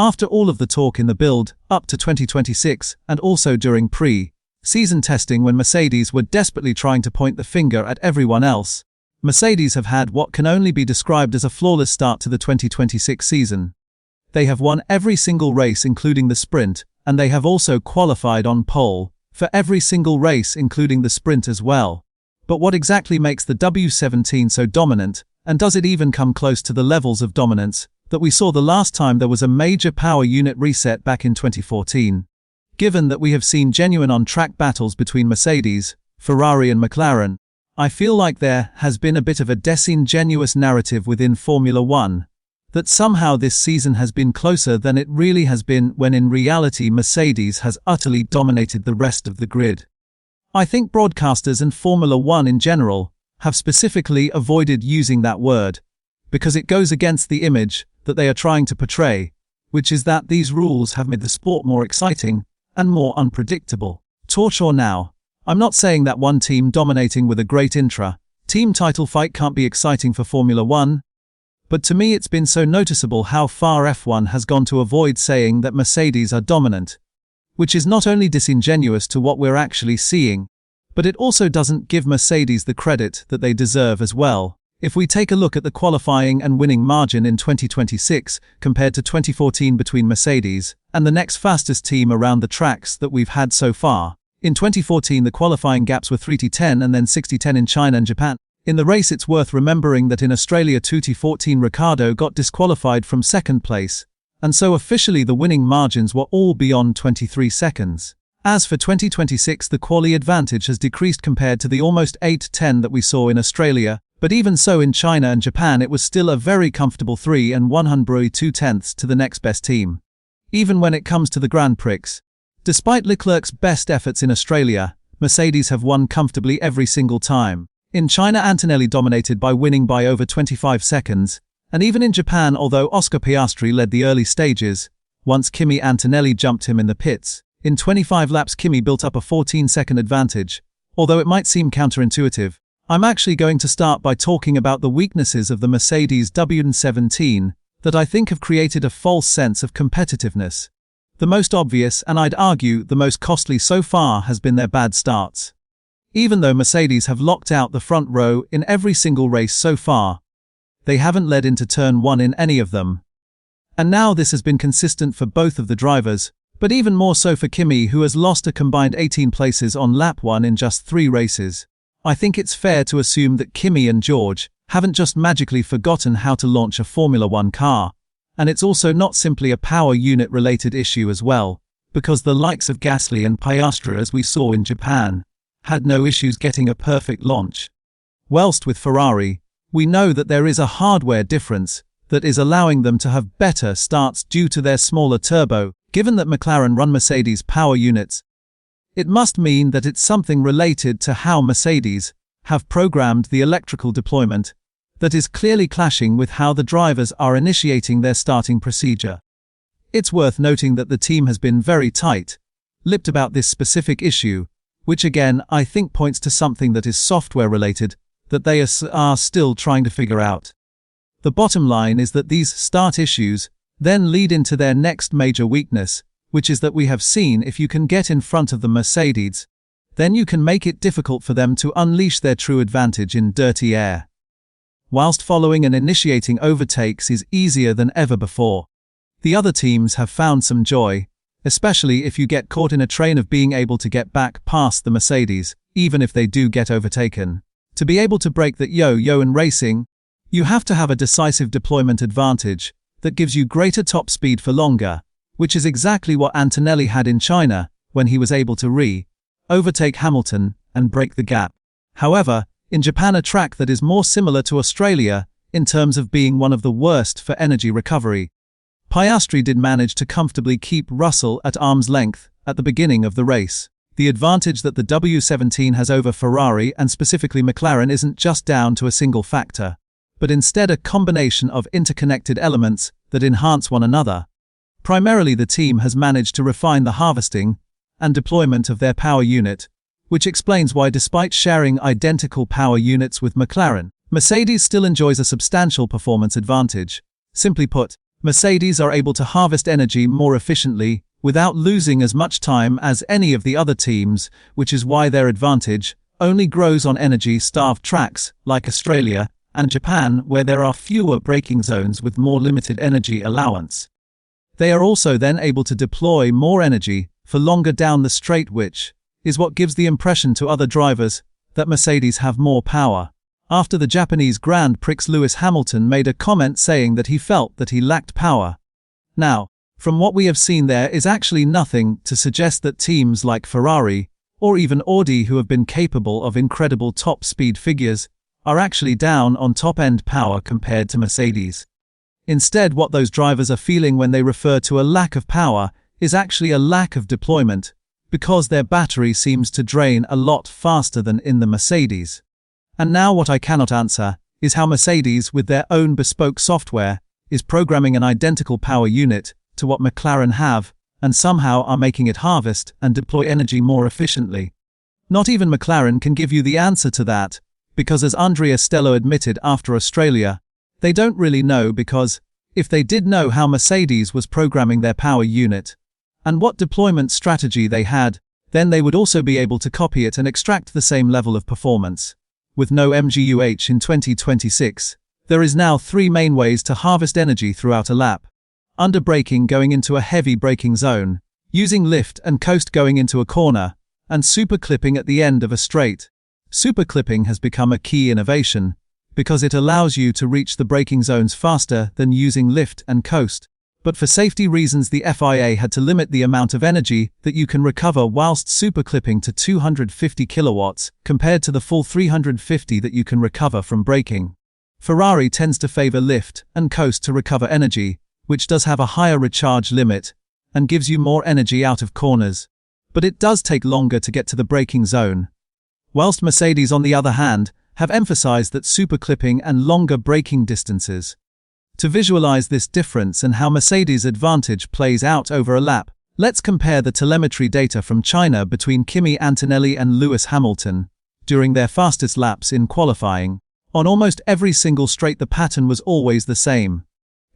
After all of the talk in the build up to 2026 and also during pre-season testing when Mercedes were desperately trying to point the finger at everyone else, Mercedes have had what can only be described as a flawless start to the 2026 season. They have won every single race including the sprint, and they have also qualified on pole for every single race including the sprint as well. But what exactly makes the W17 so dominant, and does it even come close to the levels of dominance that we saw the last time there was a major power unit reset back in 2014? Given that we have seen genuine on-track battles between Mercedes, Ferrari and McLaren, I feel like there has been a bit of a disingenuous narrative within Formula One, that somehow this season has been closer than it really has been, when in reality Mercedes has utterly dominated the rest of the grid. I think broadcasters and Formula One in general have specifically avoided using that word, because it goes against the image that they are trying to portray, which is that these rules have made the sport more exciting and more unpredictable. Torch or now, I'm not saying that one team dominating with a great intra-team title fight can't be exciting for Formula One, but to me it's been so noticeable how far F1 has gone to avoid saying that Mercedes are dominant, which is not only disingenuous to what we're actually seeing, but it also doesn't give Mercedes the credit that they deserve as well. If we take a look at the qualifying and winning margin in 2026 compared to 2014 between Mercedes and the next fastest team around the tracks that we've had so far, in 2014 the qualifying gaps were 3:10 and then 6:10 in China and Japan. In the race it's worth remembering that in Australia 2:14 Ricciardo got disqualified from second place, and so officially the winning margins were all beyond 23 seconds. As for 2026 the quali advantage has decreased compared to the almost 8:10 that we saw in Australia, but even so in China and Japan it was still a very comfortable 3 and 102/10 to the next best team. Even when it comes to the Grand Prix, despite Leclerc's best efforts in Australia, Mercedes have won comfortably every single time. In China Antonelli dominated by winning by over 25 seconds, and even in Japan although Oscar Piastri led the early stages, once Kimi Antonelli jumped him in the pits, in 25 laps Kimi built up a 14-second advantage. Although it might seem counterintuitive, I'm actually going to start by talking about the weaknesses of the Mercedes W17 that I think have created a false sense of competitiveness. The most obvious, and I'd argue the most costly so far, has been their bad starts. Even though Mercedes have locked out the front row in every single race so far, they haven't led into turn 1 in any of them. And now this has been consistent for both of the drivers, but even more so for Kimi, who has lost a combined 18 places on lap 1 in just 3 races. I think it's fair to assume that Kimi and George haven't just magically forgotten how to launch a Formula One car, and it's also not simply a power unit related issue as well, because the likes of Gasly and Piastri, as we saw in Japan, had no issues getting a perfect launch. Whilst with Ferrari, we know that there is a hardware difference that is allowing them to have better starts due to their smaller turbo. Given that McLaren run Mercedes power units, it must mean that it's something related to how Mercedes have programmed the electrical deployment that is clearly clashing with how the drivers are initiating their starting procedure. It's worth noting that the team has been very tight-lipped about this specific issue, which again I think points to something that is software related that they are still trying to figure out. The bottom line is that these start issues then lead into their next major weakness, which is that we have seen if you can get in front of the Mercedes, then you can make it difficult for them to unleash their true advantage in dirty air. Whilst following and initiating overtakes is easier than ever before, the other teams have found some joy, especially if you get caught in a train of being able to get back past the Mercedes, even if they do get overtaken. To be able to break that yo-yo in racing, you have to have a decisive deployment advantage that gives you greater top speed for longer, which is exactly what Antonelli had in China when he was able to overtake Hamilton and break the gap. However, in Japan, a track that is more similar to Australia in terms of being one of the worst for energy recovery, Piastri did manage to comfortably keep Russell at arm's length at the beginning of the race. The advantage that the W17 has over Ferrari and specifically McLaren isn't just down to a single factor, but instead a combination of interconnected elements that enhance one another. Primarily, the team has managed to refine the harvesting and deployment of their power unit, which explains why, despite sharing identical power units with McLaren, Mercedes still enjoys a substantial performance advantage. Simply put, Mercedes are able to harvest energy more efficiently, without losing as much time as any of the other teams, which is why their advantage only grows on energy-starved tracks like Australia and Japan, where there are fewer braking zones with more limited energy allowance. They are also then able to deploy more energy for longer down the straight, which is what gives the impression to other drivers that Mercedes have more power. After the Japanese Grand Prix, Lewis Hamilton made a comment saying that he felt that he lacked power. Now, from what we have seen, there is actually nothing to suggest that teams like Ferrari or even Audi, who have been capable of incredible top speed figures, are actually down on top-end power compared to Mercedes. Instead, what those drivers are feeling when they refer to a lack of power is actually a lack of deployment, because their battery seems to drain a lot faster than in the Mercedes. And now what I cannot answer is how Mercedes, with their own bespoke software, is programming an identical power unit to what McLaren have, and somehow are making it harvest and deploy energy more efficiently. Not even McLaren can give you the answer to that, because as Andrea Stello admitted after Australia, they don't really know, because if they did know how Mercedes was programming their power unit and what deployment strategy they had, then they would also be able to copy it and extract the same level of performance. With no MGUH in 2026, there is now 3 main ways to harvest energy throughout a lap. Under braking, going into a heavy braking zone, using lift and coast going into a corner, and super clipping at the end of a straight. Super clipping has become a key innovation, because it allows you to reach the braking zones faster than using lift and coast. But for safety reasons, the FIA had to limit the amount of energy that you can recover whilst super clipping to 250 kilowatts, compared to the full 350 that you can recover from braking. Ferrari tends to favor lift and coast to recover energy, which does have a higher recharge limit and gives you more energy out of corners. But it does take longer to get to the braking zone. Whilst Mercedes, on the other hand, have emphasized that super clipping and longer braking distances. To visualize this difference and how Mercedes' advantage plays out over a lap, let's compare the telemetry data from China between Kimi Antonelli and Lewis Hamilton during their fastest laps in qualifying. On almost every single straight, the pattern was always the same.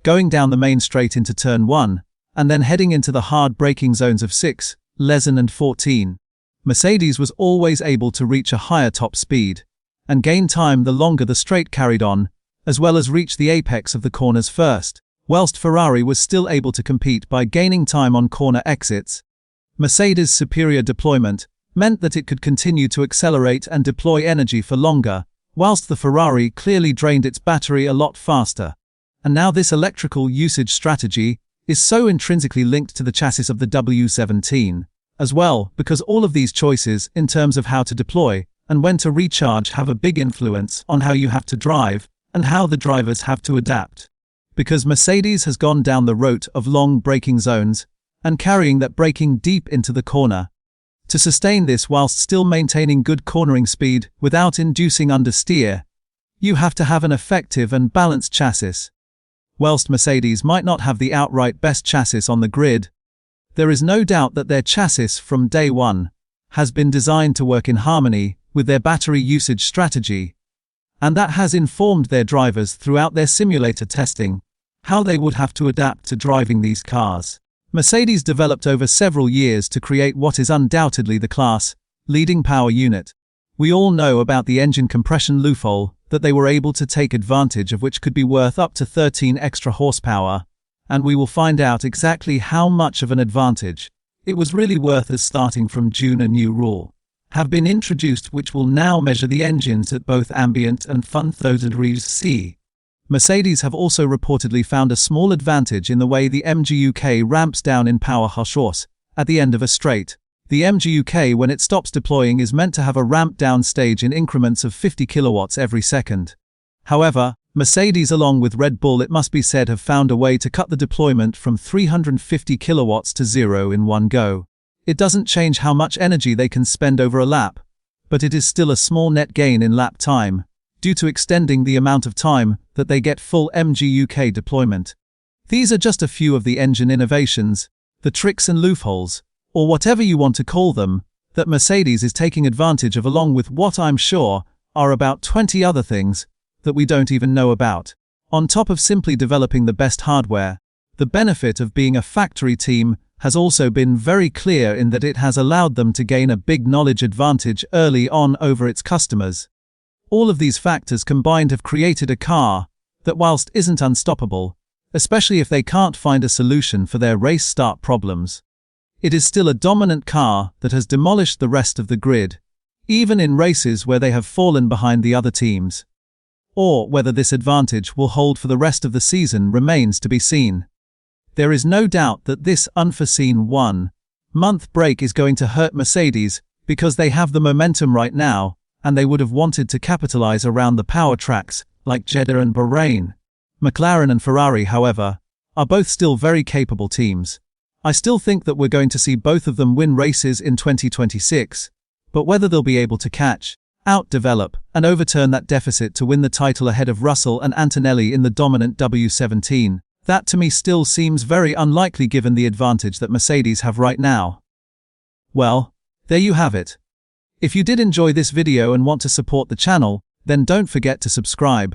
Going down the main straight into turn 1, and then heading into the hard braking zones of 6, 11 and 14. Mercedes was always able to reach a higher top speed and gain time the longer the straight carried on, as well as reach the apex of the corners first, whilst Ferrari was still able to compete by gaining time on corner exits. Mercedes' superior deployment meant that it could continue to accelerate and deploy energy for longer, whilst the Ferrari clearly drained its battery a lot faster. And now this electrical usage strategy is so intrinsically linked to the chassis of the W17 as well, because all of these choices in terms of how to deploy and when to recharge have a big influence on how you have to drive and how the drivers have to adapt. Because Mercedes has gone down the route of long braking zones and carrying that braking deep into the corner. To sustain this whilst still maintaining good cornering speed without inducing understeer, you have to have an effective and balanced chassis. Whilst Mercedes might not have the outright best chassis on the grid, there is no doubt that their chassis from day one has been designed to work in harmony with their battery usage strategy, and that has informed their drivers throughout their simulator testing how they would have to adapt to driving these cars. Mercedes developed over several years to create what is undoubtedly the class-leading power unit. We all know about the engine compression loophole that they were able to take advantage of, which could be worth up to 13 extra horsepower, and we will find out exactly how much of an advantage it was really worth, as starting from June a new rule have been introduced which will now measure the engines at both ambient and fun degrees C. Mercedes have also reportedly found a small advantage in the way the MGUK ramps down in power horse at the end of a straight. The MGUK, when it stops deploying, is meant to have a ramp down stage in increments of 50 kilowatts every second. However, Mercedes, along with Red Bull, it must be said, have found a way to cut the deployment from 350 kilowatts to 0 in one go. It doesn't change how much energy they can spend over a lap, but it is still a small net gain in lap time, due to extending the amount of time that they get full MGUK deployment. These are just a few of the engine innovations, the tricks and loopholes, or whatever you want to call them, that Mercedes is taking advantage of, along with what I'm sure are about 20 other things that we don't even know about. On top of simply developing the best hardware, The benefit of being a factory team has also been very clear in that it has allowed them to gain a big knowledge advantage early on over its customers. All of these factors combined have created a car that, whilst isn't unstoppable, especially if they can't find a solution for their race start problems, it is still a dominant car that has demolished the rest of the grid, even in races where they have fallen behind the other teams. Or whether this advantage will hold for the rest of the season remains to be seen. There is no doubt that this unforeseen one-month break is going to hurt Mercedes because they have the momentum right now, and they would have wanted to capitalize around the power tracks like Jeddah and Bahrain. McLaren and Ferrari, however, are both still very capable teams. I still think that we're going to see both of them win races in 2026, but whether they'll be able to catch, out-develop, and overturn that deficit to win the title ahead of Russell and Antonelli in the dominant W17, that to me still seems very unlikely given the advantage that Mercedes have right now. Well, there you have it. If you did enjoy this video and want to support the channel, then don't forget to subscribe.